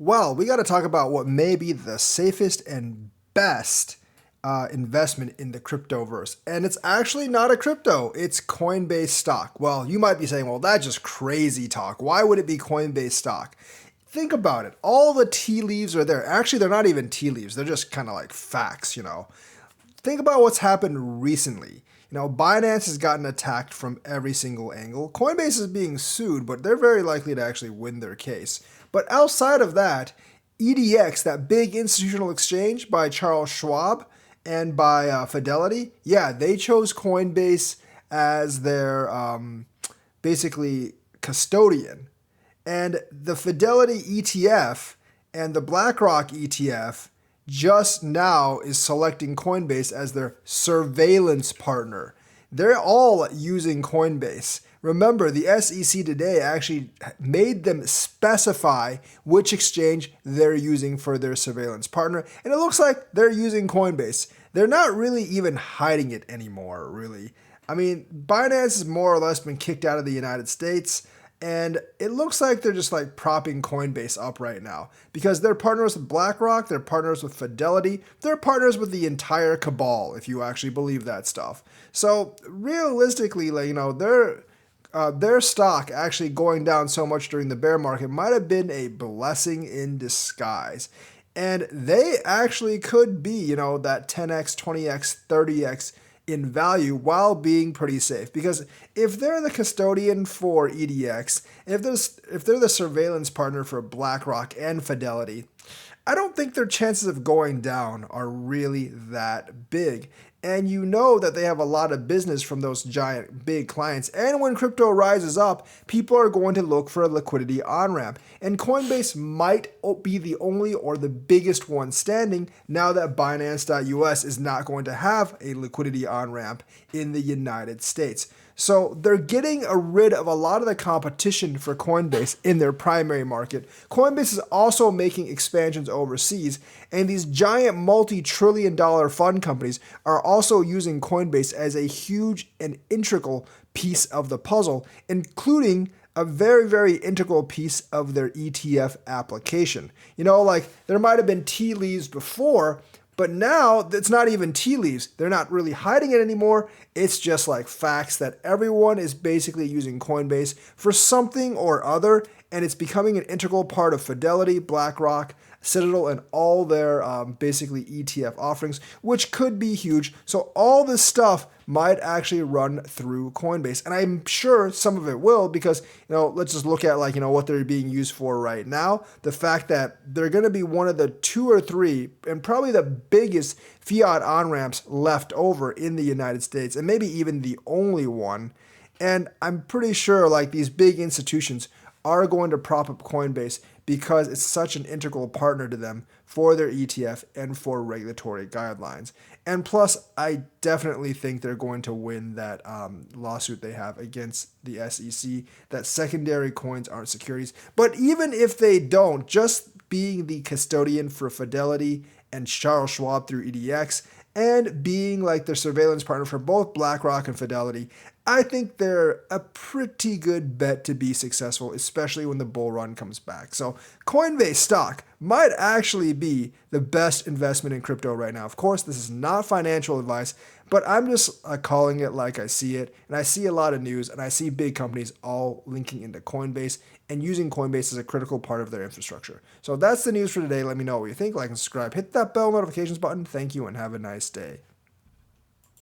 Well, we got to talk about what may be the safest and best investment in the cryptoverse. And it's actually not a crypto, it's Coinbase stock. Well, you might be saying, well, that's just crazy talk. Why would it be Coinbase stock? Think about it. All the tea leaves are there. Actually, they're not even tea leaves, they're just kind of like facts. Think about what's happened recently. Binance has gotten attacked from every single angle. Coinbase is being sued, but they're very likely to actually win their case. But outside of that, EDX, that big institutional exchange by Charles Schwab and by Fidelity, yeah, they chose Coinbase as their basically custodian. And the Fidelity ETF and the BlackRock ETF just now is selecting Coinbase as their surveillance partner. They're all using Coinbase. Remember, the SEC today actually made them specify which exchange they're using for their surveillance partner, and it looks like they're using Coinbase. They're not really even hiding it anymore, really. I mean, Binance has more or less been kicked out of the United States. And it looks like they're just like propping Coinbase up right now because they're partners with BlackRock, they're partners with Fidelity, they're partners with the entire cabal, if you actually believe that stuff. So realistically, their stock actually going down so much during the bear market might have been a blessing in disguise. And they actually could be, that 10x, 20x, 30x in value while being pretty safe. Because if they're the custodian for EDX, if they're the surveillance partner for BlackRock and Fidelity, I don't think their chances of going down are really that big. And you know that they have a lot of business from those giant big clients. And when crypto rises up, people are going to look for a liquidity on ramp. And Coinbase might be the only or the biggest one standing now that Binance.us is not going to have a liquidity on ramp in the United States. So they're getting rid of a lot of the competition for Coinbase in their primary market. Coinbase is also making expansions overseas, and these giant multi-trillion-dollar fund companies are also using Coinbase as a huge and integral piece of the puzzle, including a very, very integral piece of their ETF application. There might have been tea leaves before, but now it's not even tea leaves. They're not really hiding it anymore. It's just like facts that everyone is basically using Coinbase for something or other, and it's becoming an integral part of Fidelity, BlackRock, Citadel, and all their basically ETF offerings, which could be huge. So all this stuff might actually run through Coinbase, and I'm sure some of it will because let's just look at what they're being used for right now. The fact that they're going to be one of the 2 or 3 and probably the biggest fiat on ramps left over in the United States, and maybe even the only one. And I'm pretty sure these big institutions are going to prop up Coinbase because it's such an integral partner to them for their ETF and for regulatory guidelines. And plus, I definitely think they're going to win that lawsuit they have against the SEC that secondary coins aren't securities. But even if they don't, just being the custodian for Fidelity and Charles Schwab through EDX and being their surveillance partner for both BlackRock and Fidelity, I think they're a pretty good bet to be successful, especially when the bull run comes back. So Coinbase stock might actually be the best investment in crypto right now. Of course, this is not financial advice, but I'm just calling it like I see it. And I see a lot of news, and I see big companies all linking into Coinbase and using Coinbase as a critical part of their infrastructure. So that's the news for today. Let me know what you think. Like and subscribe. Hit that bell notifications button. Thank you, and have a nice day.